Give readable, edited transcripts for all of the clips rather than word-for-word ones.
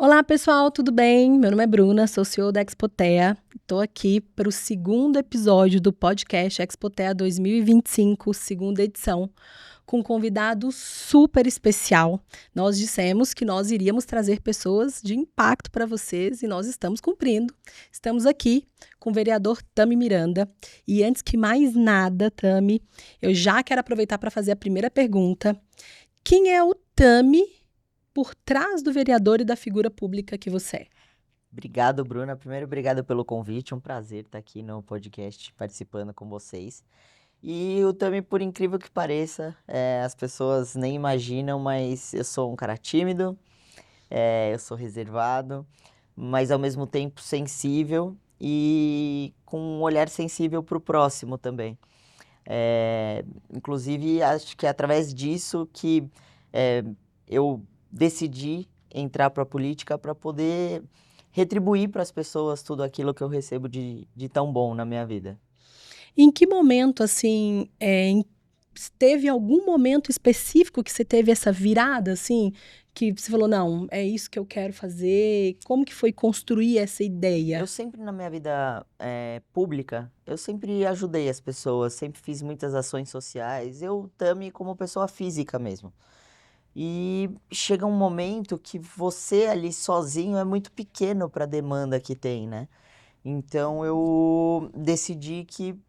Olá, pessoal, tudo bem? Meu nome é Bruna, sou CEO da Expotea. Estou aqui para o segundo episódio do podcast Expotea 2025, segunda edição, com um convidado super especial. Nós dissemos que nós iríamos trazer pessoas de impacto para vocês e nós estamos cumprindo. Estamos aqui com o vereador Tami Miranda. E antes que mais nada, Tami, eu já quero aproveitar para fazer a primeira pergunta. Quem é o Tami por trás do vereador e da figura pública que você é? Obrigado, Bruna. Primeiro, obrigado pelo convite. Um prazer estar aqui no podcast participando com vocês. E o Tami, por incrível que pareça, as pessoas nem imaginam, mas eu sou um cara tímido, eu sou reservado, mas ao mesmo tempo sensível e com um olhar sensível para o próximo também. Inclusive, acho que é através disso que é, eu decidi entrar para a política para poder retribuir para as pessoas tudo aquilo que eu recebo de tão bom na minha vida. Em que momento, assim, teve algum momento específico que você teve essa virada, assim, que você falou, não, é isso que eu quero fazer? Como que foi construir essa Eu ideia? sempre na minha vida pública, eu sempre ajudei as pessoas, sempre fiz muitas ações sociais, eu Tami como pessoa física mesmo. E chega um momento que você ali sozinho é muito pequeno para a demanda que tem, né? Então eu decidi que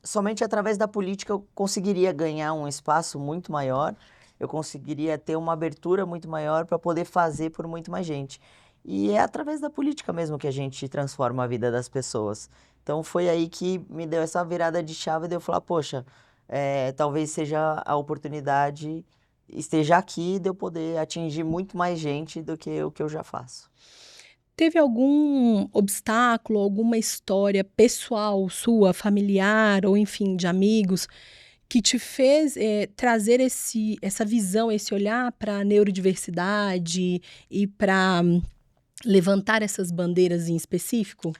somente através da política eu conseguiria ganhar um espaço muito maior, eu conseguiria ter uma abertura muito maior para poder fazer por muito mais gente. E é através da política mesmo que a gente transforma a vida das pessoas. Então foi aí que me deu essa virada de chave de eu falar, poxa, talvez seja a oportunidade, esteja aqui de eu poder atingir muito mais gente do que o que eu já faço. Teve algum obstáculo, alguma história pessoal sua, familiar ou enfim, de amigos, que te fez trazer essa visão, esse olhar para a neurodiversidade e para levantar essas bandeiras em específico?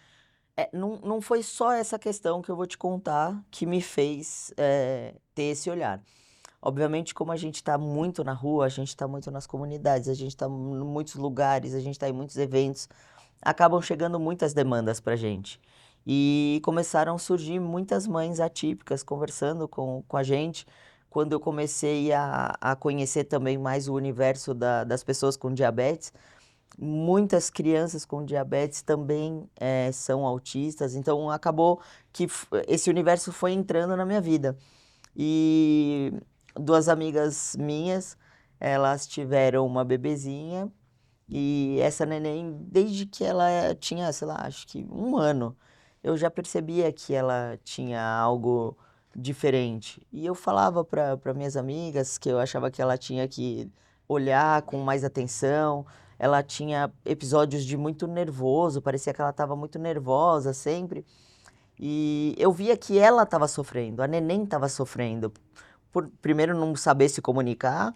Não foi só essa questão que eu vou te contar que me fez ter esse olhar. Obviamente, como a gente está muito na rua, a gente está muito nas comunidades, a gente está em muitos lugares, a gente está em muitos eventos, acabam chegando muitas demandas para a gente. E começaram a surgir muitas mães atípicas conversando com a gente. Quando eu comecei a conhecer também mais o universo das pessoas com diabetes, muitas crianças com diabetes também são autistas, então acabou que esse universo foi entrando na minha vida. E duas amigas minhas, elas tiveram uma bebezinha e essa neném, desde que ela tinha, sei lá, acho que um ano, eu já percebia que ela tinha algo diferente. E eu falava para minhas amigas que eu achava que ela tinha que olhar com mais atenção. Ela tinha episódios de muito nervoso, parecia que ela estava muito nervosa sempre. E eu via que ela estava sofrendo, a neném estava sofrendo, por primeiro não saber se comunicar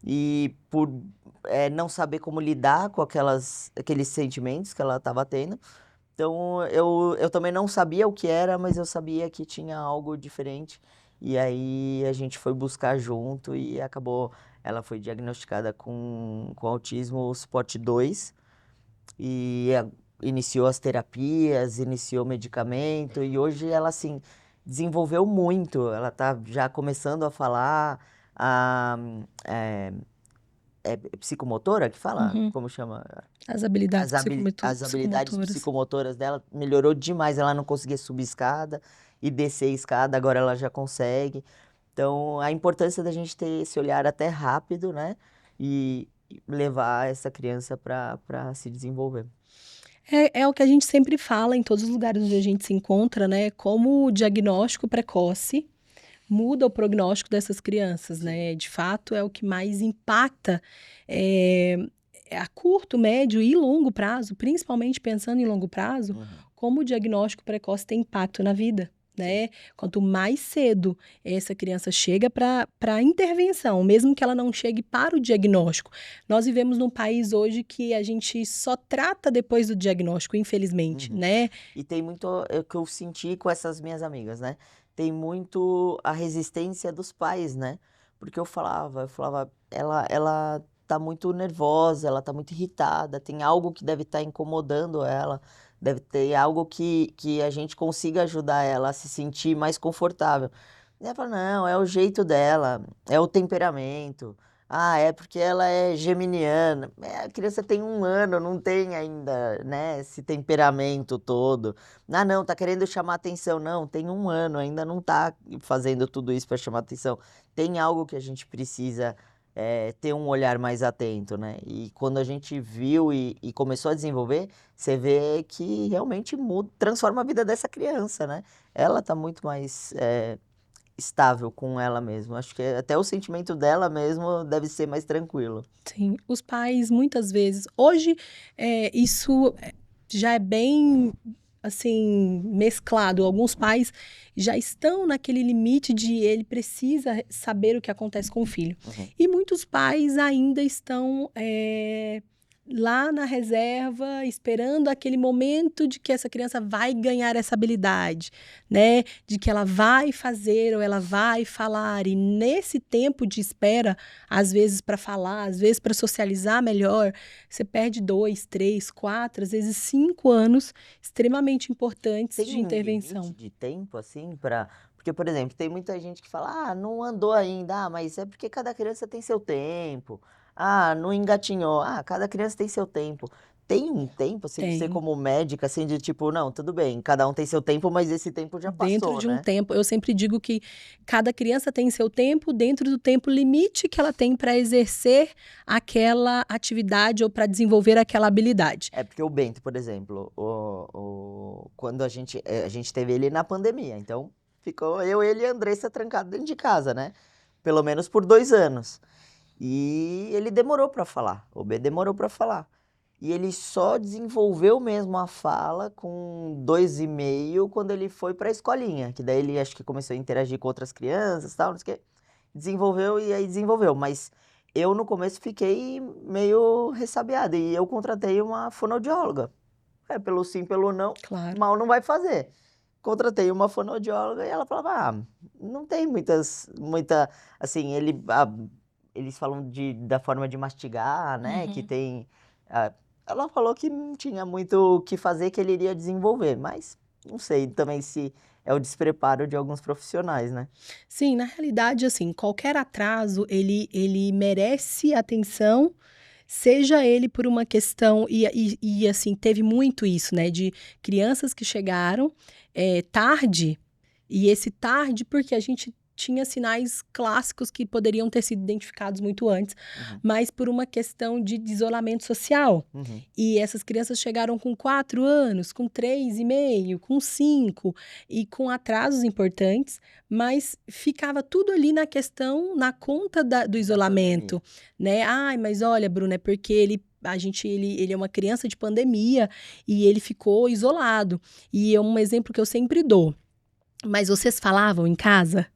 e por não saber como lidar com aqueles sentimentos que ela estava tendo. Então eu também não sabia o que era, mas eu sabia que tinha algo diferente. E aí a gente foi buscar junto e acabou. Ela foi diagnosticada com autismo suporte 2 e iniciou as terapias, iniciou o medicamento e hoje ela assim desenvolveu muito. Ela tá já começando a falar, a, é, é psicomotora que fala, Uhum. como chama? As habilidades As habilidades psicomotoras. psicomotoras dela melhorou demais. Ela não conseguia subir escada e descer escada, agora ela já consegue. Então, a importância da gente ter esse olhar até rápido, né? E levar essa criança para se desenvolver. É o que a gente sempre fala em todos os lugares onde a gente se encontra, né? Como o diagnóstico precoce muda o prognóstico dessas crianças, Sim. né? De fato, é o que mais impacta é, a curto, médio e longo prazo, principalmente pensando em longo prazo, Uhum. como o diagnóstico precoce tem impacto na vida. Sim. Né? Quanto mais cedo essa criança chega para a intervenção, mesmo que ela não chegue para o diagnóstico. Nós vivemos num país hoje que a gente só trata depois do diagnóstico, infelizmente, Uhum. né? E tem muito o que eu senti com essas minhas amigas, né? Tem muito a resistência dos pais, né? Porque eu falava, ela tá muito nervosa, ela tá muito irritada, tem algo que deve estar incomodando ela, deve ter algo que a gente consiga ajudar ela a se sentir mais confortável. E ela fala, não, é o jeito dela, é o temperamento. Ah, é porque ela é geminiana. A criança tem 1 ano, não tem ainda, né, esse temperamento todo. Ah, não, tá querendo chamar atenção. Não, tem 1 ano, ainda não tá fazendo tudo isso para chamar atenção. Tem algo que a gente precisa ter um olhar mais atento, né? E quando a gente viu e começou a desenvolver, você vê que realmente muda, transforma a vida dessa criança, né? Ela tá muito mais estável com ela mesma. Acho que até o sentimento dela mesmo deve ser mais tranquilo. Sim, os pais muitas vezes. Hoje, isso já é bem assim mesclado. Alguns pais já estão naquele limite de ele precisa saber o que acontece com o filho. Uhum. E muitos pais ainda estão lá na reserva, esperando aquele momento de que essa criança vai ganhar essa habilidade, né? De que ela vai fazer ou ela vai falar. E nesse tempo de espera, às vezes para falar, às vezes para socializar melhor, você perde 2, 3, 4, às vezes 5 anos extremamente importantes Tem de um intervenção. limite de tempo, assim, para... Porque, por exemplo, tem muita gente que fala, ah, não andou ainda, ah, mas é porque cada criança tem seu tempo. Ah, não engatinhou. Ah, cada criança tem seu tempo. Tem um tempo, assim, que você Tem. como médica, assim, de tipo, não, tudo bem, cada um tem seu tempo, mas esse tempo já Dentro passou, de um né? tempo, eu sempre digo que cada criança tem seu tempo dentro do tempo limite que ela tem para exercer aquela atividade ou para desenvolver aquela habilidade. É porque o Bento, por exemplo, quando a gente teve ele na pandemia, então ficou eu, ele e a Andressa trancados dentro de casa, né? Pelo menos por 2 anos. E ele demorou para falar, o B demorou para falar. E ele só desenvolveu mesmo a fala com 2 e meio quando ele foi para a escolinha, que daí ele acho que começou a interagir com outras crianças, tal, não sei o quê. Desenvolveu e aí desenvolveu, mas eu no começo fiquei meio ressabiado e eu contratei uma fonoaudióloga. Pelo sim, pelo não, Claro. mal não vai fazer. Contratei uma fonoaudióloga e ela falava, ah, não tem assim, eles falam da forma de mastigar, né, que Uhum. tem, ela falou que não tinha muito o que fazer, que ele iria desenvolver, mas não sei também se é o despreparo de alguns profissionais, né? Sim, na realidade, assim, qualquer atraso, ele merece atenção, seja ele por uma questão, assim, teve muito isso, né, de crianças que chegaram tarde, e esse tarde porque a gente tinha sinais clássicos que poderiam ter sido identificados muito antes, Uhum, mas por uma questão de isolamento social. uhum, E essas crianças chegaram com 4 anos, com 3,5, com 5, e com atrasos importantes, mas ficava tudo ali na questão, na conta do da pandemia. isolamento, né? Ai, mas olha, Bruna, é porque ele é uma criança de pandemia e ele ficou isolado. E é um exemplo que eu sempre dou. Mas vocês falavam em casa?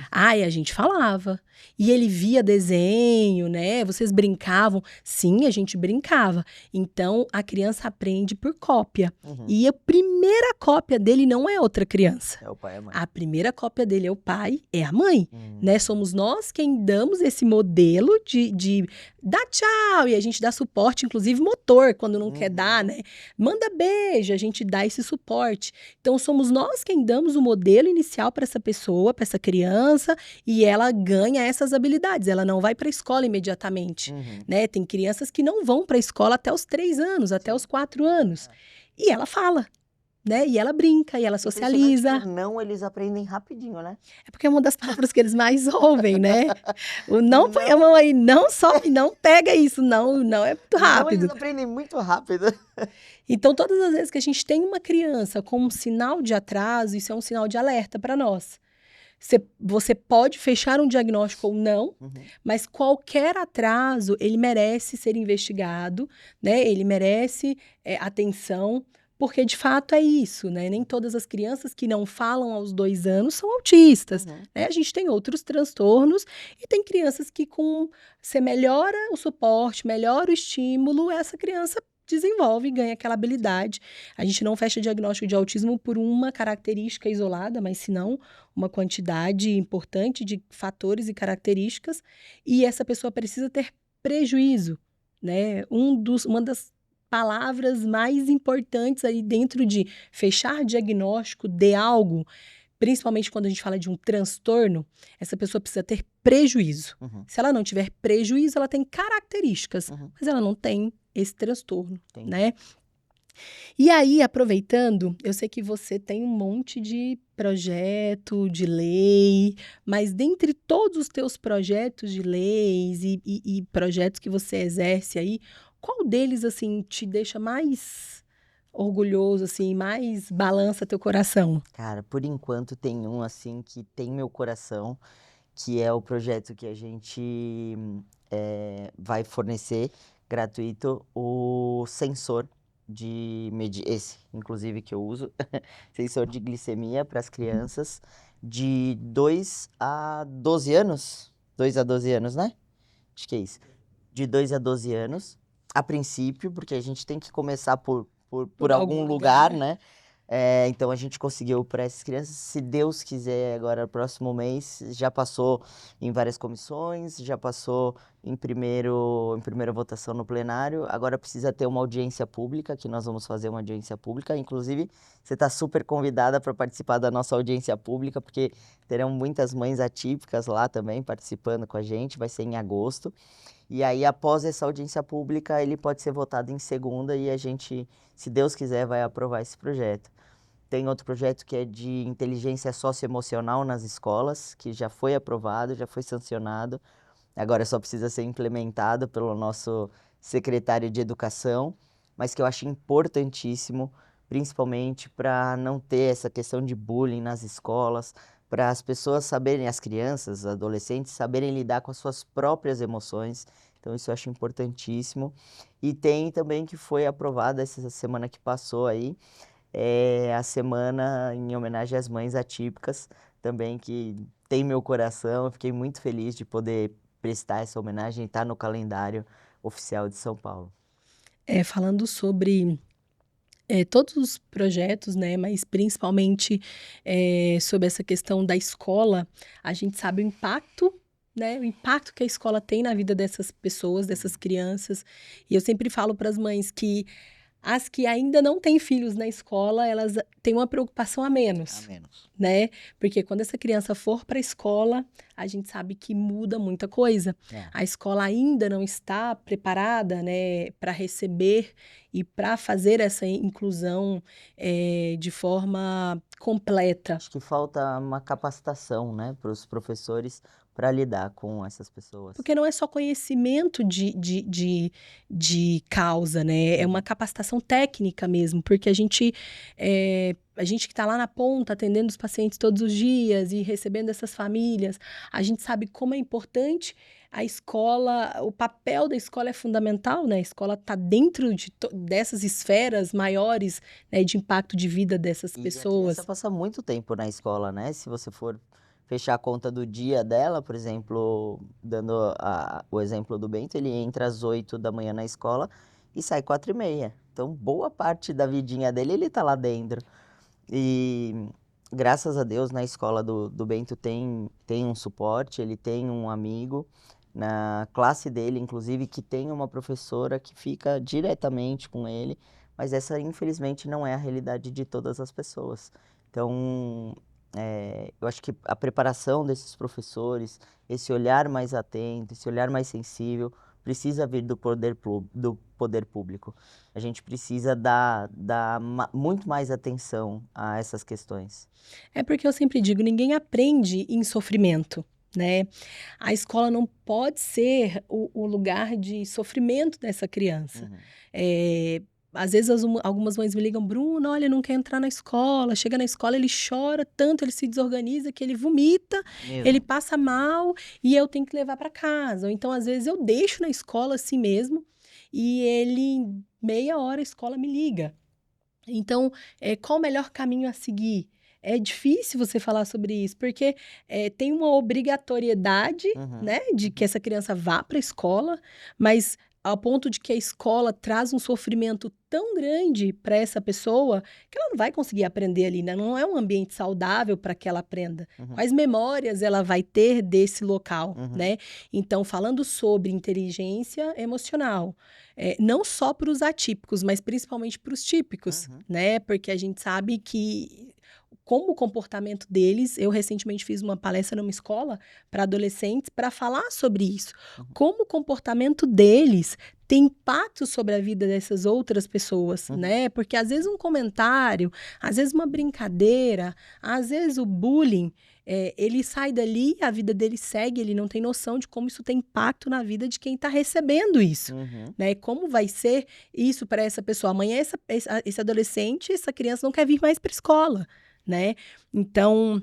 Ai, a gente falava. E ele via desenho, né? Vocês brincavam? Sim, a gente brincava. Então, a criança aprende por cópia. Uhum. E a primeira cópia dele não é outra criança. É o pai e a mãe. A primeira cópia dele é o pai, é a mãe, né? Somos nós quem damos esse modelo de dar tchau, e a gente dá suporte, inclusive motor, quando não quer dar, né? Manda beijo, a gente dá esse suporte. Então, somos nós quem damos o modelo inicial para essa pessoa, para essa criança, e ela ganha essas habilidades. Ela não vai para a escola imediatamente, né? Tem crianças que não vão para a escola até os 3 anos, até os 4 anos. E ela fala. Né? E ela brinca, e ela socializa. O não, eles aprendem rapidinho, né? É porque é uma das palavras que eles mais ouvem, né? O não põe a mão aí, não sobe, não pega isso, não é muito Não, rápido. eles aprendem muito rápido. Então, todas as vezes que a gente tem uma criança com um sinal de atraso, isso é um sinal de alerta para nós. Você pode fechar um diagnóstico ou não, mas qualquer atraso, ele merece ser investigado, né? Ele merece atenção, porque de fato é isso, né? Nem todas as crianças que não falam aos 2 anos são autistas, né? A gente tem outros transtornos e tem crianças que você melhora o suporte, melhora o estímulo, essa criança desenvolve e ganha aquela habilidade. A gente não fecha diagnóstico de autismo por uma característica isolada, mas senão uma quantidade importante de fatores e características, e essa pessoa precisa ter prejuízo, né? Uma das palavras mais importantes aí dentro de fechar diagnóstico de algo, principalmente quando a gente fala de um transtorno, essa pessoa precisa ter prejuízo. Uhum. Se ela não tiver prejuízo, ela tem características, Uhum. mas ela não tem esse transtorno, Entendi. né? E aí, aproveitando, eu sei que você tem um monte de projeto de lei, mas dentre todos os teus projetos de leis e projetos que você exerce aí, qual deles, assim, te deixa mais orgulhoso, assim, mais balança teu coração? Cara, por enquanto tem um assim que tem meu coração, que é o projeto que a gente vai fornecer gratuito o sensor esse, inclusive que eu uso, sensor de glicemia para as crianças de 2 a 12 anos. 2 a 12 anos, né? Acho que é isso. De 2 a 12 anos, a princípio, porque a gente tem que começar por algum lugar, né? Então a gente conseguiu para essas crianças. Se Deus quiser, agora próximo mês, já passou em várias comissões, já passou em primeira votação no plenário. Agora precisa ter uma audiência pública, que nós vamos fazer uma audiência pública. Inclusive, você está super convidada para participar da nossa audiência pública, porque terão muitas mães atípicas lá também participando com a gente. Vai ser em agosto. E aí, após essa audiência pública, ele pode ser votado em segunda e a gente, se Deus quiser, vai aprovar esse projeto. Tem outro projeto que é de inteligência socioemocional nas escolas, que já foi aprovado, já foi sancionado. Agora só precisa ser implementado pelo nosso secretário de Educação, mas que eu acho importantíssimo, principalmente para não ter essa questão de bullying nas escolas, para as pessoas saberem, as crianças, adolescentes, saberem lidar com as suas próprias emoções. Então isso eu acho importantíssimo. E tem também que foi aprovada essa semana que passou aí, a semana em homenagem às mães atípicas, também que tem meu coração. Eu fiquei muito feliz de poder prestar essa homenagem e estar no calendário oficial de São Paulo. Falando sobre todos os projetos, né, mas principalmente sobre essa questão da escola, a gente sabe o impacto, né, o impacto que a escola tem na vida dessas pessoas, dessas crianças. E eu sempre falo para as mães que as que ainda não têm filhos na escola, elas têm uma preocupação a A menos, menos. né? Porque quando essa criança for para a escola, a gente sabe que muda muita coisa. A escola ainda não está preparada, né, para receber e para fazer essa inclusão de forma completa. Acho que falta uma capacitação, né, para os professores para lidar com essas pessoas. Porque não é só conhecimento de causa, né? É uma capacitação técnica mesmo, porque a gente que está lá na ponta, atendendo os pacientes todos os dias e recebendo essas famílias, a gente sabe como é importante a escola, o papel da escola é fundamental, né? A escola está dentro dessas esferas maiores, né, de impacto de vida dessas E a pessoas. criança passa muito tempo na escola, né? Se você for fechar a conta do dia dela, por exemplo, dando o exemplo do Bento, ele entra às 8 da manhã na escola e sai 4h30. Então, boa parte da vidinha dele, ele tá lá dentro. E graças a Deus, na escola do Bento tem um suporte, ele tem um amigo na classe dele, inclusive, que tem uma professora que fica diretamente com ele, mas essa, infelizmente, não é a realidade de todas as pessoas. Então, eu acho que a preparação desses professores, esse olhar mais atento, esse olhar mais sensível, precisa vir do poder público. A gente precisa dar muito mais atenção a essas questões. É porque eu sempre digo, ninguém aprende em sofrimento, né? A escola não pode ser o lugar de sofrimento dessa criança. Às vezes algumas mães me ligam, Bruno, olha, não quer entrar na escola. Chega na escola, ele chora tanto, ele se desorganiza que ele vomita, ele passa mal e eu tenho que levar para casa. Ou então, às vezes, eu deixo na escola assim mesmo e ele, em meia hora, a escola me liga. Então, qual o melhor caminho a seguir? É difícil você falar sobre isso, porque tem uma obrigatoriedade, né, de que essa criança vá para a escola, mas ao ponto de que a escola traz um sofrimento tão grande para essa pessoa que ela não vai conseguir aprender ali, né? Não é um ambiente saudável para que ela aprenda. Quais memórias ela vai ter desse local, né? Então, falando sobre inteligência emocional, não só para os atípicos, mas principalmente para os típicos, né? Porque a gente sabe que como o comportamento deles, eu recentemente fiz uma palestra numa escola para adolescentes para falar sobre isso. Como o comportamento deles tem impacto sobre a vida dessas outras pessoas, né? Porque às vezes um comentário, às vezes uma brincadeira, às vezes o bullying, ele sai dali, a vida dele segue, ele não tem noção de como isso tem impacto na vida de quem está recebendo isso, né? Como vai ser isso para essa pessoa? Amanhã esse adolescente, essa criança não quer vir mais para a escola, né? Então,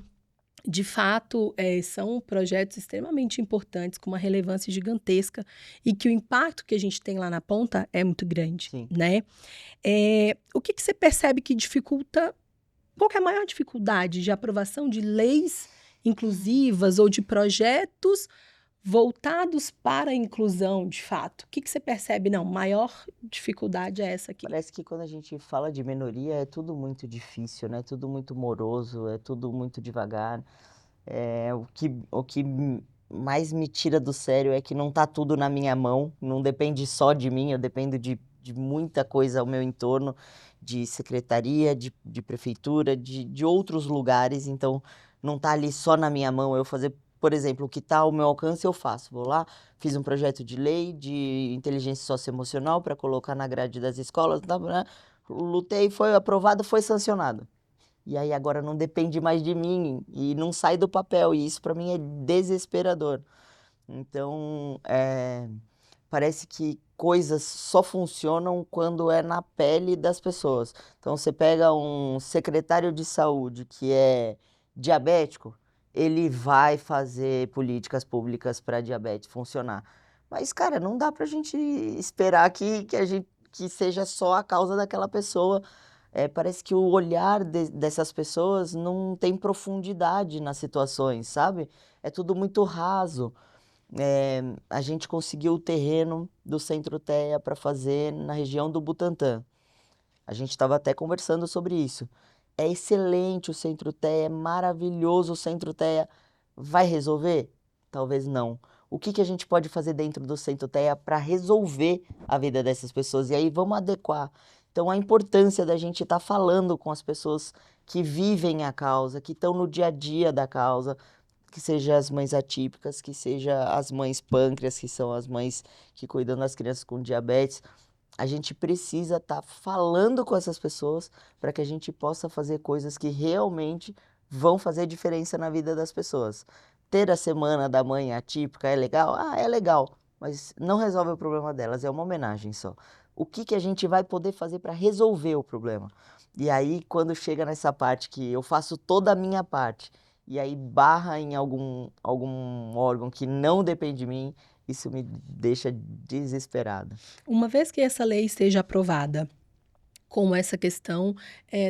de fato, são projetos extremamente importantes, com uma relevância gigantesca, e que o impacto que a gente tem lá na ponta é muito grande, né? O que você percebe que dificulta? Qual que é a maior dificuldade de aprovação de leis inclusivas ou de projetos voltados para a inclusão, de fato? O que você percebe? Não, maior dificuldade é essa aqui. Parece que quando a gente fala de minoria é tudo muito difícil, né? Tudo muito moroso, é tudo muito devagar. O que mais me tira do sério é que não tá tudo na minha mão, não depende só de mim, eu dependo de muita coisa ao meu entorno, de secretaria, de prefeitura, de outros lugares, então não tá ali só na minha mão eu fazer, por exemplo, o que tá ao meu alcance eu faço. Vou lá, fiz um projeto de lei de inteligência socioemocional para colocar na grade das escolas, lutei, foi aprovado, foi sancionado. E aí agora não depende mais de mim e não sai do papel, e isso para mim é desesperador. Então, parece que coisas só funcionam quando é na pele das pessoas. Então, você pega um secretário de saúde que é diabético, ele vai fazer políticas públicas para diabetes funcionar. Mas, cara, não dá para a gente esperar que seja só a causa daquela pessoa. Parece que o olhar dessas pessoas não tem profundidade nas situações, sabe? É tudo muito raso. A gente conseguiu o terreno do Centro TEA para fazer na região do Butantã. A gente estava até conversando sobre isso. É excelente o Centro TEA, é maravilhoso o Centro TEA. Vai resolver? Talvez não. O que a gente pode fazer dentro do Centro TEA para resolver a vida dessas pessoas? E aí vamos adequar. Então, a importância da gente estar falando com as pessoas que vivem a causa, que estão no dia a dia da causa, que seja as mães atípicas, que seja as mães pâncreas, que são as mães que cuidam das crianças com diabetes. A gente precisa estar falando com essas pessoas para que a gente possa fazer coisas que realmente vão fazer diferença na vida das pessoas. Ter a semana da mãe atípica é legal? Ah, é legal, mas não resolve o problema delas, é uma homenagem só. O que a gente vai poder fazer para resolver o problema? E aí, quando chega nessa parte que eu faço toda a minha parte, e aí barra em algum órgão que não depende de mim, isso me deixa desesperada. Uma vez que essa lei esteja aprovada, como essa questão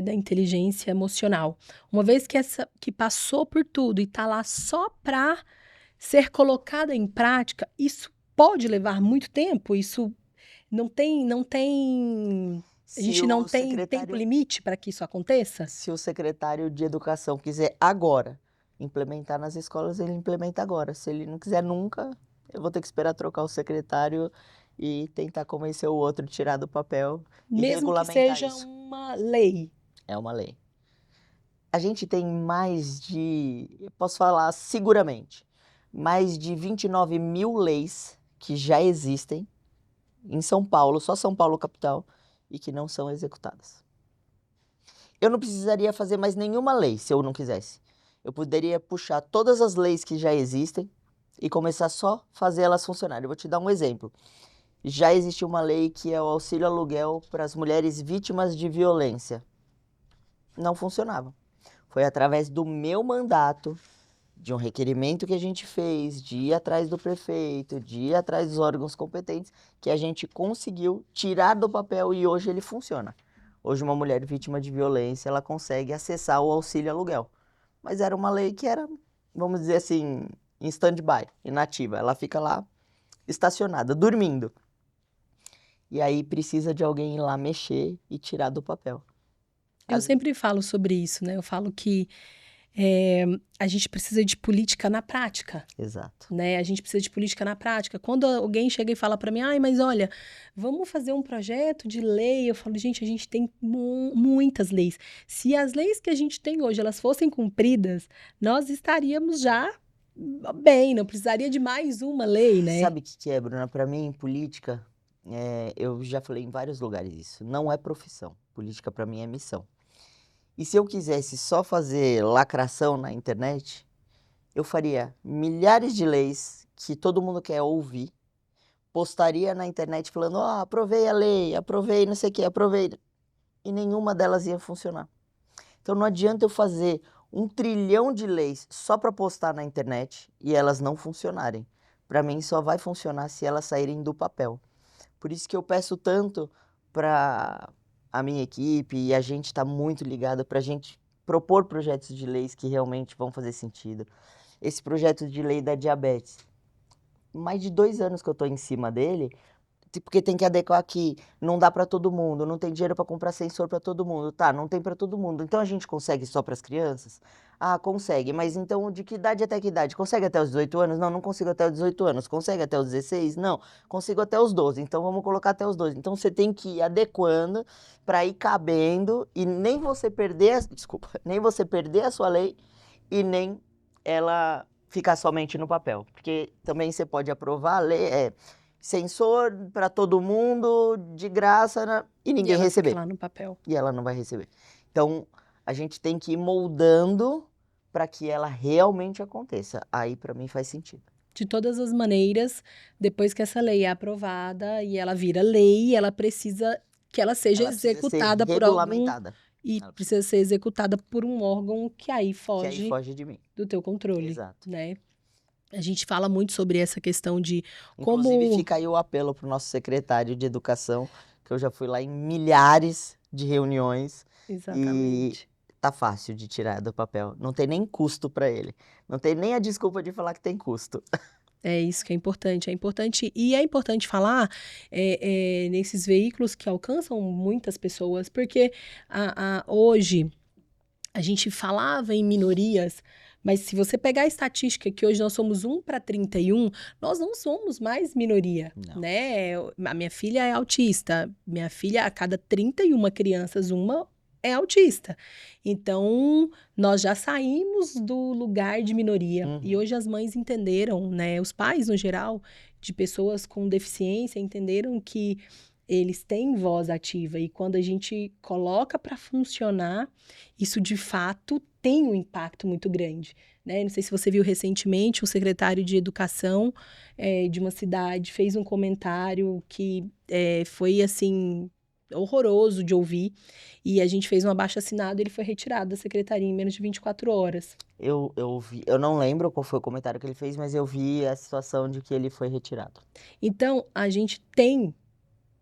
da inteligência emocional, uma vez que passou por tudo e está lá só para ser colocada em prática, isso pode levar muito tempo? Isso não tem a gente não tem tempo limite para que isso aconteça? Se o secretário de Educação quiser agora implementar nas escolas, ele implementa agora. Se ele não quiser nunca, eu vou ter que esperar trocar o secretário e tentar convencer o outro a tirar do papel e regulamentar isso. Mesmo que seja uma lei. É uma lei. A gente tem eu posso falar seguramente, mais de 29 mil leis que já existem em São Paulo, só São Paulo capital, e que não são executadas. Eu não precisaria fazer mais nenhuma lei se eu não quisesse. Eu poderia puxar todas as leis que já existem e começar só a fazer elas funcionarem. Eu vou te dar um exemplo. Já existe uma lei que é o auxílio aluguel para as mulheres vítimas de violência. Não funcionava. Foi através do meu mandato, de um requerimento que a gente fez, de ir atrás do prefeito, de ir atrás dos órgãos competentes, que a gente conseguiu tirar do papel e hoje ele funciona. Hoje uma mulher vítima de violência, ela consegue acessar o auxílio aluguel. Mas era uma lei que era, vamos dizer assim, em stand-by, inativa. Ela fica lá estacionada, dormindo. e aí precisa de alguém ir lá mexer e tirar do papel. Eu Às- sempre falo sobre isso, né? Eu falo que eh, a gente precisa de política na prática. Exato. Né? A gente precisa de política na prática. Quando alguém chega e fala para mim, ai, mas olha, vamos fazer um projeto de lei, eu falo, gente, a gente tem muitas leis. Se as leis que a gente tem hoje, elas fossem cumpridas, nós estaríamos já bem, não precisaria de mais uma lei, né? Sabe o que é, Bruna? Para mim, política, eu já falei em vários lugares isso, não é profissão. Política para mim é missão. E se eu quisesse só fazer lacração na internet, eu faria milhares de leis que todo mundo quer ouvir, postaria na internet falando, ó, aprovei a lei, aprovei não sei o que, aprovei. E nenhuma delas ia funcionar. Então não adianta eu fazer 1 trilhão de leis só para postar na internet e elas não funcionarem. Para mim só vai funcionar se elas saírem do papel. Por isso que eu peço tanto para a minha equipe e a gente está muito ligado para a gente propor projetos de leis que realmente vão fazer sentido. Esse projeto de lei da diabetes, mais de 2 anos que eu estou em cima dele, porque tem que adequar aqui, não dá para todo mundo, não tem dinheiro para comprar sensor para todo mundo, tá? Não tem para todo mundo. Então a gente consegue só para as crianças? Ah, consegue, mas então de que idade até que idade? Consegue até os 18 anos? Não, não consigo até os 18 anos. Consegue até os 16? Não, consigo até os 12. Então vamos colocar até os 12. Então você tem que ir adequando para ir cabendo e nem você perder, desculpa, nem você perder a sua lei e nem ela ficar somente no papel, porque também você pode aprovar a lei, sensor para todo mundo, de graça, né? E E ninguém ela fica receber. lá no papel. E ela não vai receber. Então, a gente tem que ir moldando para que ela realmente aconteça. Aí, para mim, faz sentido. De todas as maneiras, depois que essa lei é aprovada e ela vira lei, ela precisa que ela seja Ela precisa ser executada por algum regulamentada, e Ela precisa ser executada por um órgão que aí que aí foge foge de mim. do teu controle, Exato. né? A gente fala muito sobre essa questão de Inclusive, como fica aí o apelo para o nosso secretário de Educação, que eu já fui lá em milhares de reuniões e exatamente. tá fácil de tirar do papel. Não tem nem custo para ele. Não tem nem a desculpa de falar que tem custo. É isso que é importante. E é importante falar nesses veículos que alcançam muitas pessoas, porque hoje a gente falava em minorias, mas se você pegar a estatística que hoje nós somos 1 para 31, nós não somos mais minoria, Não. né? A minha filha é autista. Minha filha, a cada 31 crianças, uma é autista. Então, nós já saímos do lugar de minoria. E Uhum. hoje as mães entenderam, né? Os pais, no geral, de pessoas com deficiência, entenderam que eles têm voz ativa. E quando a gente coloca para funcionar, isso de fato tem um impacto muito grande, né? Não sei se você viu recentemente, o secretário de Educação de uma cidade fez um comentário que foi assim horroroso de ouvir, e a gente fez um abaixo-assinado e ele foi retirado da secretaria em menos de 24 horas. Eu vi, eu não lembro qual foi o comentário que ele fez, mas eu vi a situação de que ele foi retirado. Então, a gente tem,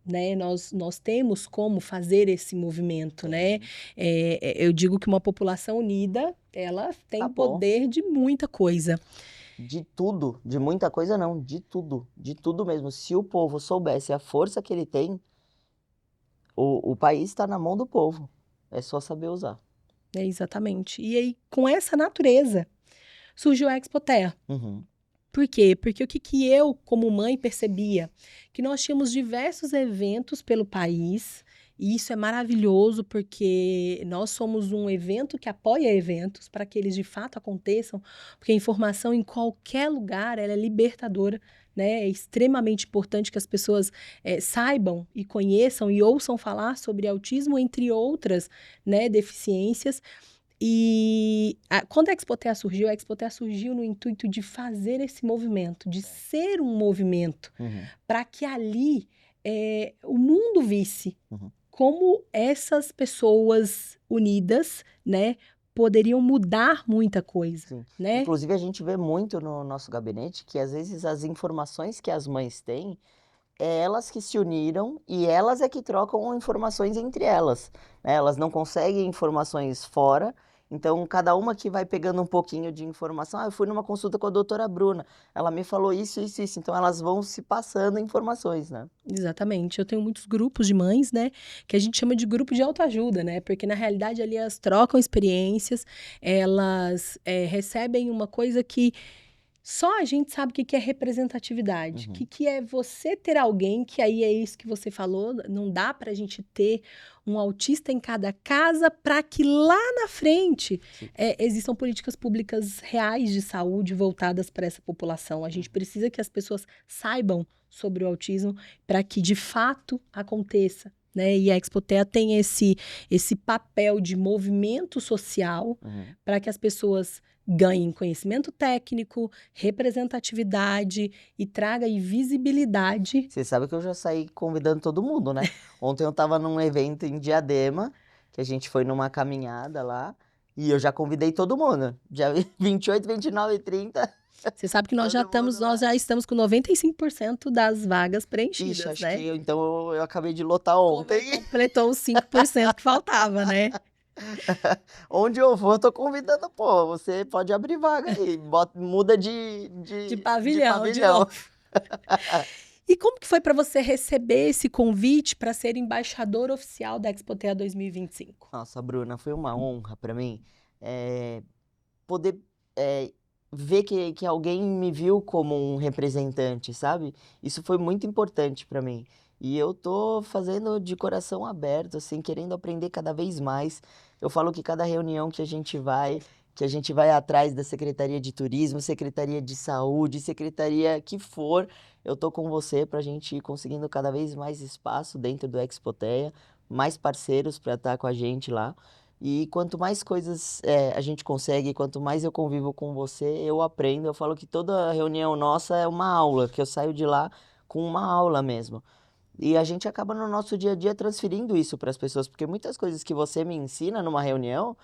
né, nós temos como fazer esse movimento, né? Eu digo que uma população unida, ela tem Acabou. poder de muita coisa. De tudo, de muita coisa não, de tudo mesmo. Se o povo soubesse a força que ele tem, o país está na mão do povo. É só saber usar. Exatamente. E aí, com essa natureza, surgiu a Expoterra. Uhum. Por quê? Porque o que eu, como mãe, percebia? Que nós tínhamos diversos eventos pelo país, e isso é maravilhoso, porque nós somos um evento que apoia eventos para que eles de fato aconteçam, porque a informação em qualquer lugar, ela é libertadora, né? É extremamente importante que as pessoas saibam e conheçam e ouçam falar sobre autismo, entre outras, né, deficiências. E quando a Expoterra surgiu no intuito de fazer esse movimento, de ser um movimento, Uhum. para que ali o mundo visse Uhum. como essas pessoas unidas, né, poderiam mudar muita coisa, Sim. né? Inclusive, a gente vê muito no nosso gabinete que, às vezes, as informações que as mães têm, é elas que se uniram e elas é que trocam informações entre elas, né? Elas não conseguem informações fora Então, cada uma que vai pegando um pouquinho de informação. Eu fui numa consulta com a doutora Bruna, ela me falou isso, isso, isso. Então, elas vão se passando informações, né? Exatamente. Eu tenho muitos grupos de mães, né, que a gente chama de grupo de autoajuda, né, porque na realidade ali elas trocam experiências, elas recebem uma coisa que só a gente sabe o que é representatividade, o que é você ter alguém, que aí é isso que você falou, não dá pra gente ter um autista em cada casa para que lá na frente existam políticas públicas reais de saúde voltadas para essa população. A gente precisa que as pessoas saibam sobre o autismo para que de fato aconteça. Né? E a Expotea tem esse papel de movimento social para que as pessoas ganhem conhecimento técnico, representatividade e traga aí visibilidade. Você sabe que eu já saí convidando todo mundo, né? Ontem eu tava num evento em Diadema, que a gente foi numa caminhada lá, e eu já convidei todo mundo. Dia 28, 29 e 30. Você sabe que nós já estamos com 95% das vagas preenchidas, Ixi, acho né? que então eu acabei de lotar ontem. Completou os 5% que faltava, né? Onde eu vou, eu tô convidando, pô, você pode abrir vaga aí, muda de pavilhão de novo. E como que foi para você receber esse convite para ser embaixador oficial da Expotea 2025? Nossa, Bruna, foi uma honra para mim poder ver que alguém me viu como um representante, sabe? Isso foi muito importante para mim. E eu tô fazendo de coração aberto, assim, querendo aprender cada vez mais. Eu falo que cada reunião que a gente vai atrás da Secretaria de Turismo, Secretaria de Saúde, Secretaria que for, eu tô com você pra gente ir conseguindo cada vez mais espaço dentro do Expotea, mais parceiros para estar com a gente lá. E quanto mais coisas a gente consegue, quanto mais eu convivo com você, eu aprendo. Eu falo que toda reunião nossa é uma aula, que eu saio de lá com uma aula mesmo. E a gente acaba no nosso dia a dia transferindo isso para as pessoas, porque muitas coisas que você me ensina numa reunião,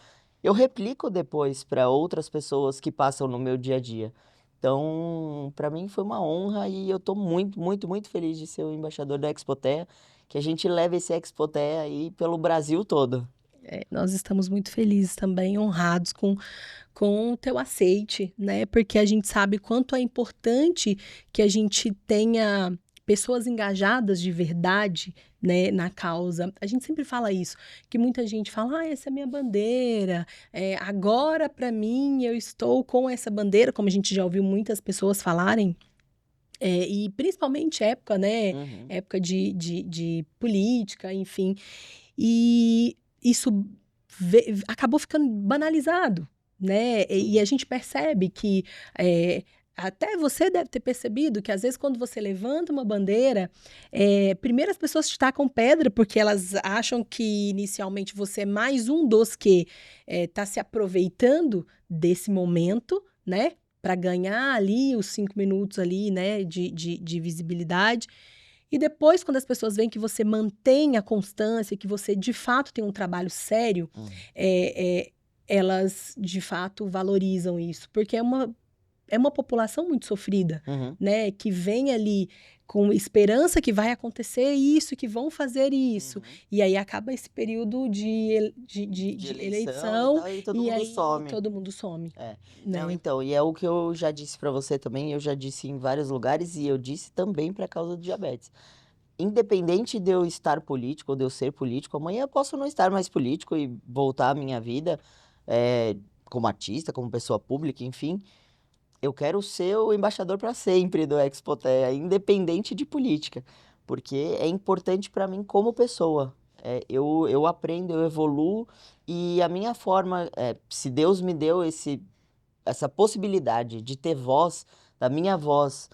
eu replico depois para outras pessoas que passam no meu dia a dia. Então, para mim foi uma honra e eu estou muito, muito, muito feliz de ser o embaixador da Expotea, que a gente leve esse Expotea aí pelo Brasil todo. Nós estamos muito felizes também, honrados com o teu aceite, né? Porque a gente sabe quanto é importante que a gente tenha pessoas engajadas de verdade, né, na causa. A gente sempre fala isso, que muita gente fala, essa é minha bandeira, agora para mim eu estou com essa bandeira, como a gente já ouviu muitas pessoas falarem, e principalmente época, né, época de política, enfim, e isso acabou ficando banalizado, né? E a gente percebe que até você deve ter percebido que às vezes quando você levanta uma bandeira, primeiro as pessoas te tacam pedra porque elas acham que inicialmente você é mais um dos que está se aproveitando desse momento, né? Para ganhar ali os 5 minutos ali, né? De visibilidade. E depois, quando as pessoas veem que você mantém a constância, que você de fato tem um trabalho sério, elas de fato valorizam isso, porque é uma população muito sofrida, né? Que vem ali com esperança que vai acontecer isso, que vão fazer isso. E aí acaba esse período de eleição e todo mundo some. Né? Não, então, e é o que eu já disse para você também, eu já disse em vários lugares e eu disse também para causa do diabetes. Independente de eu estar político ou de eu ser político, amanhã eu posso não estar mais político e voltar à minha vida como artista, como pessoa pública, enfim. Eu quero ser o embaixador para sempre do Expotea, independente de política, porque é importante para mim como pessoa. Eu aprendo, eu evoluo e a minha forma, se Deus me deu essa possibilidade de ter voz, da minha voz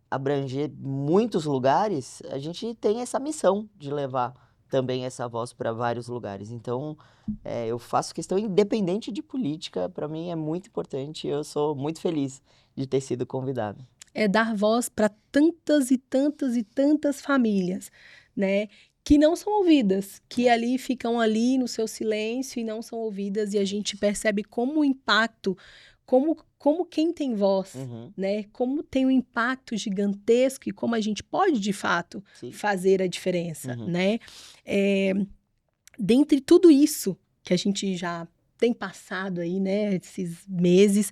abranger muitos lugares, a gente tem essa missão de levar também essa voz para vários lugares. Então, eu faço questão independente de política, para mim é muito importante e eu sou muito feliz de ter sido convidado. É dar voz para tantas e tantas e tantas famílias, né? Que não são ouvidas, que ali ficam ali no seu silêncio e não são ouvidas, e a gente percebe como o impacto, como quem tem voz, né? Como tem um impacto gigantesco e como a gente pode, de fato, fazer a diferença, né? Dentre tudo isso que a gente já tem passado aí, né, esses meses.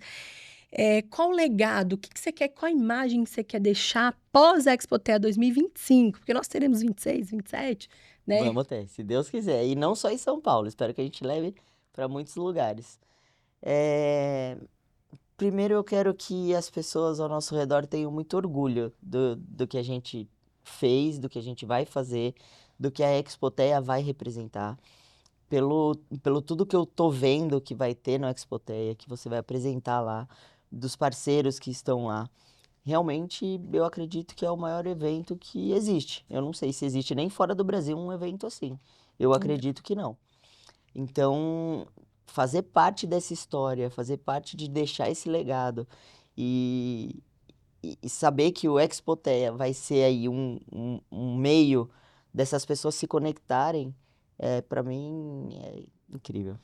Qual o legado? O que você quer? Qual a imagem que você quer deixar pós Expotea 2025? Porque nós teremos 26, 27, né? Vamos ter, se Deus quiser. E não só em São Paulo, espero que a gente leve para muitos lugares. É, Primeiro eu quero que as pessoas ao nosso redor tenham muito orgulho do que a gente fez, do que a gente vai fazer, do que a Expotea vai representar. Pelo tudo que eu tô vendo que vai ter no Expotea, que você vai apresentar lá, dos parceiros que estão lá. Realmente, eu acredito que é o maior evento que existe. Eu não sei se existe nem fora do Brasil um evento assim. Eu acredito que não. Então, fazer parte dessa história, fazer parte de deixar esse legado e, e saber que o Expotea vai ser aí um meio dessas pessoas se conectarem, para mim, é incrível.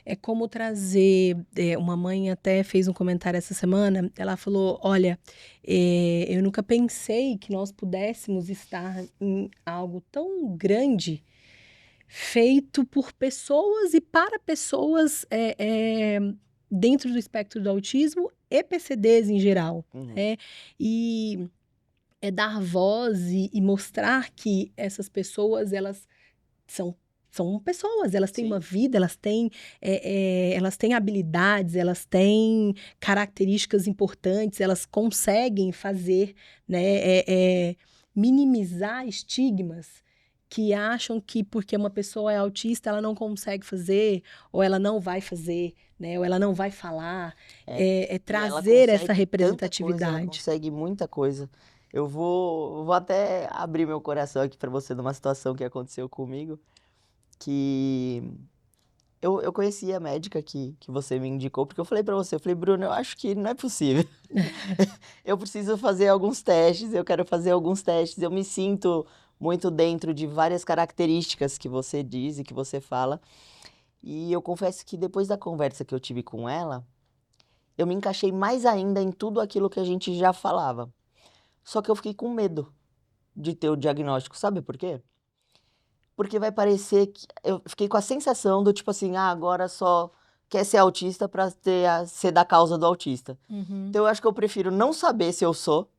É como trazer. Uma mãe até fez um comentário essa semana. Ela falou: Olha, eu nunca pensei que nós pudéssemos estar em algo tão grande, feito por pessoas e para pessoas dentro do espectro do autismo e PCDs em geral, Uhum. né? E é dar voz e mostrar que essas pessoas, elas são pessoas, elas têm uma Sim. vida, elas têm habilidades, elas têm características importantes, elas conseguem fazer, né, minimizar estigmas que acham que porque uma pessoa é autista, ela não consegue fazer, ou ela não vai fazer, né, ou ela não vai falar, E ela trazer essa consegue tanta coisa, ela representatividade. consegue muita coisa. Eu vou até abrir meu coração aqui para você numa situação que aconteceu comigo, que eu conheci a médica que você me indicou, porque eu falei para você, eu falei, Bruno, eu acho que não é possível. Eu preciso fazer alguns testes, eu quero fazer alguns testes, eu me sinto muito dentro de várias características que você diz e que você fala. E eu confesso que depois da conversa que eu tive com ela, eu me encaixei mais ainda em tudo aquilo que a gente já falava. Só que eu fiquei com medo de ter o diagnóstico, sabe por quê? Porque vai parecer que eu fiquei com a sensação do tipo assim, agora só quer ser autista para ser da causa do autista. Uhum. Então eu acho que eu prefiro não saber se eu sou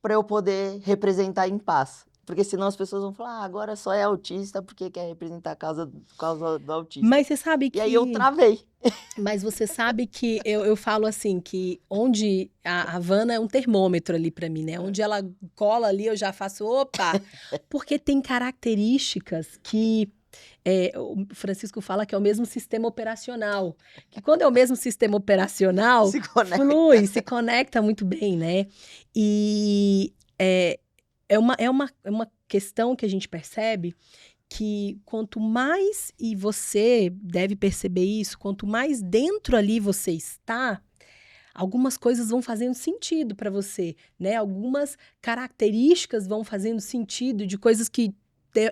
para eu poder representar em paz. Porque senão as pessoas vão falar, agora só é autista porque quer representar a causa do autista. Mas você sabe E aí eu que travei. Mas você sabe que eu falo assim, que onde a Havana é um termômetro ali para mim, né? Onde ela cola ali, eu já faço, opa! Porque tem características que o Francisco fala que é o mesmo sistema operacional. Que quando é o mesmo sistema operacional, Se conecta. flui, se conecta muito bem, né? E é uma questão que a gente percebe que quanto mais, e você deve perceber isso, quanto mais dentro ali você está, algumas coisas vão fazendo sentido para você, né? Algumas características vão fazendo sentido de coisas que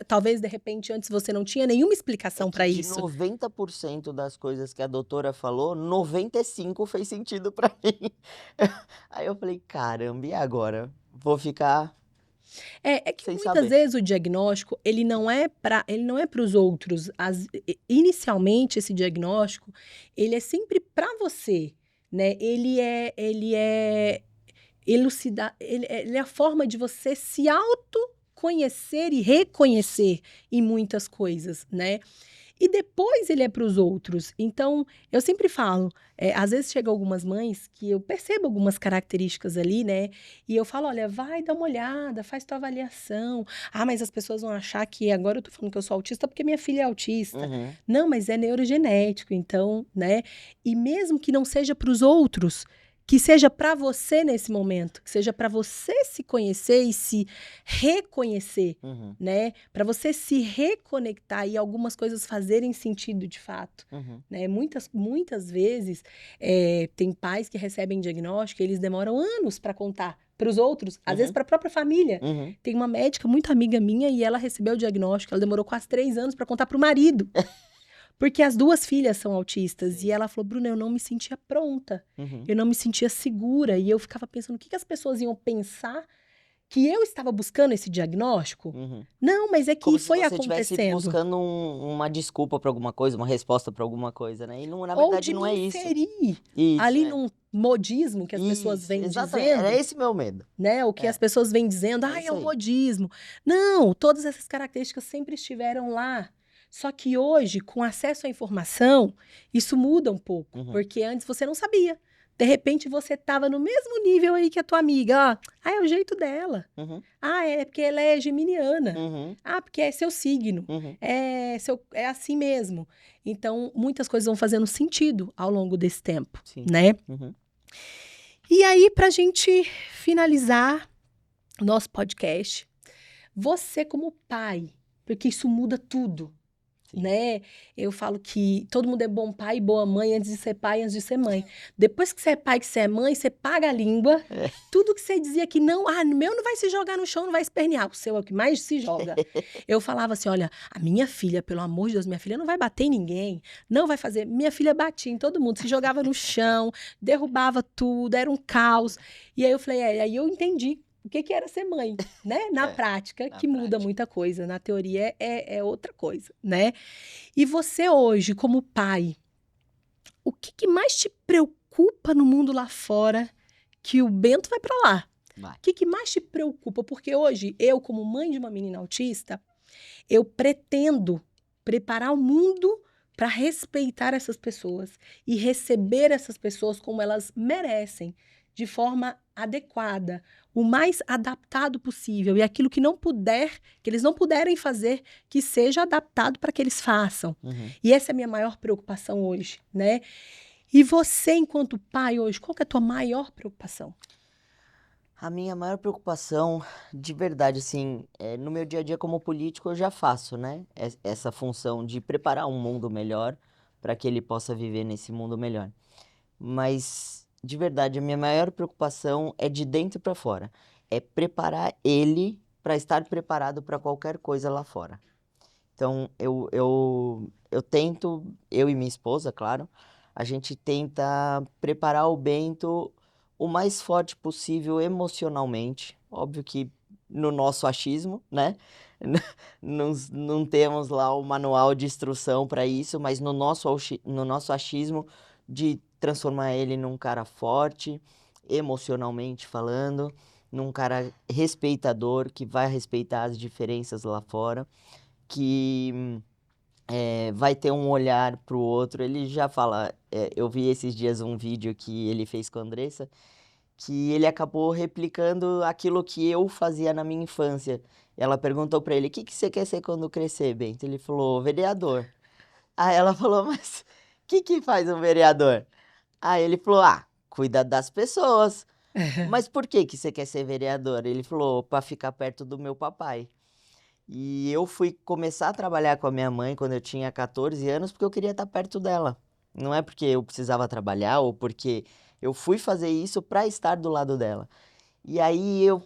talvez de repente antes você não tinha nenhuma explicação para De isso. 90% das coisas que a doutora falou, 95 fez sentido pra mim. Aí eu falei, caramba, e agora? Vou ficar É que sem muitas saber. vezes o diagnóstico, ele não é para os outros. Inicialmente, esse diagnóstico, ele é sempre para você, né? Ele é elucidar, ele é a forma de você se autoconhecer e reconhecer em muitas coisas, né? E depois ele é para os outros. Então, eu sempre falo, às vezes chegam algumas mães que eu percebo algumas características ali, né? E eu falo, olha, vai dar uma olhada, faz tua avaliação. Ah, mas as pessoas vão achar que agora eu tô falando que eu sou autista porque minha filha é autista. Uhum, Não, mas é neurogenético, então, né? E mesmo que não seja para os outros, que seja para você nesse momento, que seja para você se conhecer e se reconhecer, uhum, né? Para você se reconectar e algumas coisas fazerem sentido de fato, uhum. né? Muitas vezes tem pais que recebem diagnóstico e eles demoram anos para contar para os outros, às vezes Uhum. para a própria família. Uhum. Tem uma médica muito amiga minha e ela recebeu o diagnóstico, ela demorou quase 3 anos para contar para o marido. Porque as duas filhas são autistas. Sim. E ela falou, Bruna, eu não me sentia pronta. Uhum. Eu não me sentia segura. E eu ficava pensando, o que as pessoas iam pensar que eu estava buscando esse diagnóstico? Uhum. Não, mas é que Como se foi você estivesse acontecendo. buscando uma desculpa pra alguma coisa, uma resposta pra alguma coisa, né? E não, na Ou verdade de não me é isso. inserir Isso, ali é. num modismo que as pessoas Isso, vêm exatamente. Era dizendo, esse meu medo. né? O que as É, pessoas vêm dizendo, é é isso um aí. modismo. Não, todas essas características sempre estiveram lá. Só que hoje, com acesso à informação, isso muda um pouco, Uhum, porque antes você não sabia. De repente você estava no mesmo nível aí que a tua amiga, ó. Ah, é o jeito dela. uhum, Ah, é porque ela é geminiana. uhum, Ah, porque é seu signo. uhum. É assim mesmo. Então, muitas coisas vão fazendo sentido ao longo desse tempo, Sim. né? Uhum. E aí, para a gente finalizar o nosso podcast, você como pai, porque isso muda tudo, Sim. né? Eu falo que todo mundo é bom pai e boa mãe antes de ser pai, antes de ser mãe. Depois que você é pai, que você é mãe, você paga a língua. É. Tudo que você dizia que não, o meu não vai se jogar no chão, não vai espernear. O seu é o que mais se joga. Eu falava assim, olha, a minha filha, pelo amor de Deus, minha filha não vai bater em ninguém, não vai fazer. Minha filha batia em todo mundo, se jogava no chão, derrubava tudo, era um caos. E aí eu falei, aí eu entendi o que era ser mãe, né? Na É, prática, na que muda prática. muita coisa. Na teoria é outra coisa, né? E você hoje, como pai, o que mais te preocupa no mundo lá fora que o Bento vai para lá? Vai. O que mais te preocupa? Porque hoje, eu, como mãe de uma menina autista, eu pretendo preparar o mundo para respeitar essas pessoas e receber essas pessoas como elas merecem, de forma adequada, o mais adaptado possível. E aquilo que não puder, que eles não puderem fazer, que seja adaptado para que eles façam. Uhum. E essa é a minha maior preocupação hoje, né? E você, enquanto pai hoje, qual que é a tua maior preocupação? A minha maior preocupação, de verdade, assim, no meu dia a dia como político eu já faço, né? Essa função de preparar um mundo melhor para que ele possa viver nesse mundo melhor. Mas, de verdade, a minha maior preocupação é de dentro para fora. É preparar ele para estar preparado para qualquer coisa lá fora. Então, eu tento, eu e minha esposa, claro, a gente tenta preparar o Bento o mais forte possível emocionalmente. Óbvio que no nosso achismo, né? Não temos lá o manual de instrução para isso, mas no nosso achismo de transformar ele num cara forte, emocionalmente falando, num cara respeitador, que vai respeitar as diferenças lá fora, que vai ter um olhar pro outro. Ele já fala, eu vi esses dias um vídeo que ele fez com a Andressa, que ele acabou replicando aquilo que eu fazia na minha infância. Ela perguntou pra ele, o que que você quer ser quando crescer, Bento? Ele falou, vereador. Aí ela falou, mas o que faz um vereador? Aí ele falou, cuida das pessoas. Mas por que que você quer ser vereador? Ele falou, para ficar perto do meu papai. E eu fui começar a trabalhar com a minha mãe quando eu tinha 14 anos porque eu queria estar perto dela. Não é porque eu precisava trabalhar ou porque eu fui fazer isso para estar do lado dela. E aí eu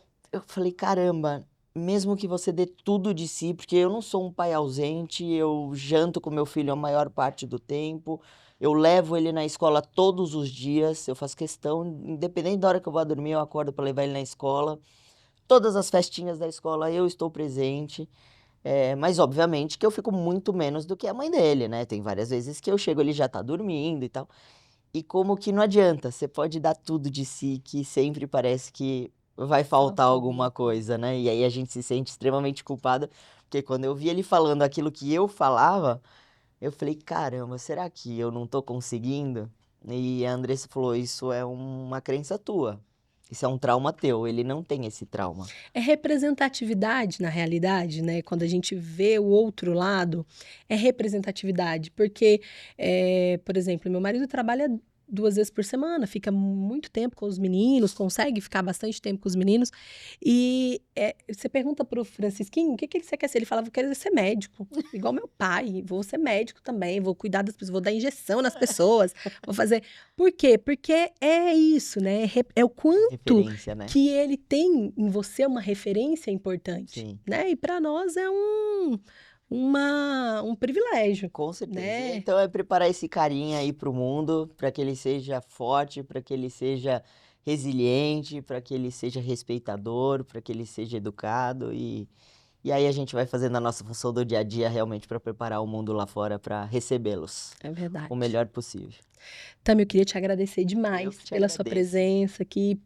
falei, caramba, mesmo que você dê tudo de si, porque eu não sou um pai ausente, eu janto com meu filho a maior parte do tempo, eu levo ele na escola todos os dias, eu faço questão, independente da hora que eu vou dormir, eu acordo para levar ele na escola. Todas as festinhas da escola eu estou presente. Mas obviamente que eu fico muito menos do que a mãe dele, né? Tem várias vezes que eu chego, ele já tá dormindo e tal. E como que não adianta, você pode dar tudo de si, que sempre parece que vai faltar Falta alguma alguma coisa, coisa. né? E aí a gente se sente extremamente culpado, porque quando eu vi ele falando aquilo que eu falava, eu falei, caramba, será que eu não tô conseguindo? E a Andressa falou, isso é uma crença tua. Isso é um trauma teu, ele não tem esse trauma. É representatividade na realidade, né? Quando a gente vê o outro lado, é representatividade. Porque, por exemplo, meu marido trabalha 2 vezes por semana, fica muito tempo com os meninos, consegue ficar bastante tempo com os meninos. E você pergunta pro Francisquinho, o que você quer ser? Ele fala, vou querer ser médico, igual meu pai, vou ser médico também, vou cuidar das pessoas, vou dar injeção nas pessoas, vou fazer. Por quê? Porque é isso, né? É o quanto Referência, né? que ele tem em você uma referência importante, Sim. né? E para nós é um privilégio, Com certeza. né? Então é preparar esse carinha aí pro mundo, para que ele seja forte, para que ele seja resiliente, para que ele seja respeitador, para que ele seja educado e aí a gente vai fazendo a nossa função do dia a dia realmente para preparar o mundo lá fora para recebê-los É verdade. o melhor possível. Tami, eu queria te agradecer Eu demais que te pela sua agradeço. presença aqui,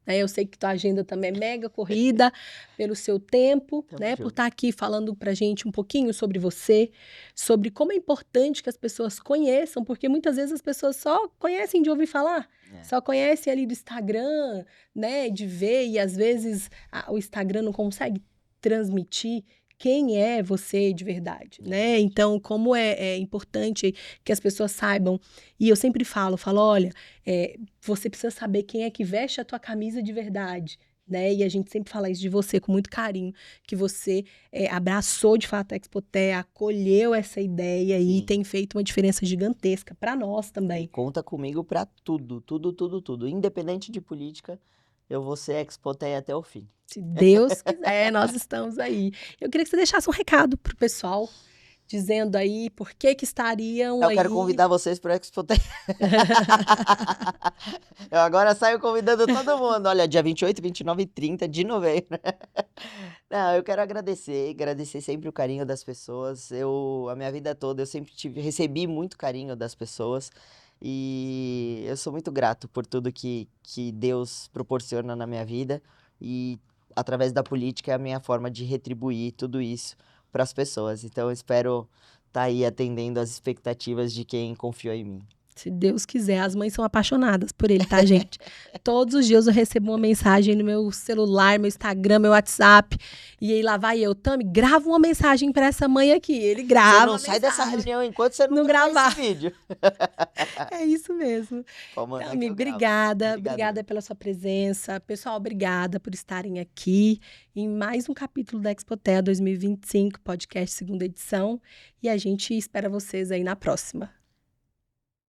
eu sei que tua agenda também é mega corrida, pelo seu tempo, Tamo né, por junto. estar aqui falando pra gente um pouquinho sobre você, sobre como é importante que as pessoas conheçam, porque muitas vezes as pessoas só conhecem de ouvir falar, É. só conhecem ali do Instagram, né, de ver, e às vezes o Instagram não consegue transmitir quem é você de verdade, né? Então, como é importante que as pessoas saibam, e eu sempre falo, olha, você precisa saber quem é que veste a tua camisa de verdade, né? E a gente sempre fala isso de você com muito carinho, que você abraçou de fato a Expotea, acolheu essa ideia e Sim. tem feito uma diferença gigantesca para nós E também. conta comigo para tudo, tudo, tudo, tudo. Independente de política, eu vou ser Expotea até o fim. Se Deus quiser, nós estamos aí. Eu queria que você deixasse um recado pro pessoal, dizendo aí por que estariam Eu aí. quero convidar vocês para o Expotea. Eu agora saio convidando todo mundo. Olha, dia 28, 29 e 30 de novembro. Não, eu quero agradecer sempre o carinho das pessoas. A minha vida toda, eu sempre recebi muito carinho das pessoas. E eu sou muito grato por tudo que Deus proporciona na minha vida. E através da política é a minha forma de retribuir tudo isso para as pessoas. Então eu espero estar aí atendendo às expectativas de quem confiou em mim. Se Deus quiser, as mães são apaixonadas por ele, tá, gente? Todos os dias eu recebo uma mensagem no meu celular, meu Instagram, meu WhatsApp. E aí lá vai eu, Tami, grava uma mensagem pra essa mãe aqui. Ele grava. Você não sai dessa reunião enquanto você não gravar esse vídeo. É isso mesmo. Tami, obrigada. Obrigada pela sua presença. Pessoal, obrigada por estarem aqui em mais um capítulo da Expotea 2025, podcast segunda edição. E a gente espera vocês aí na próxima.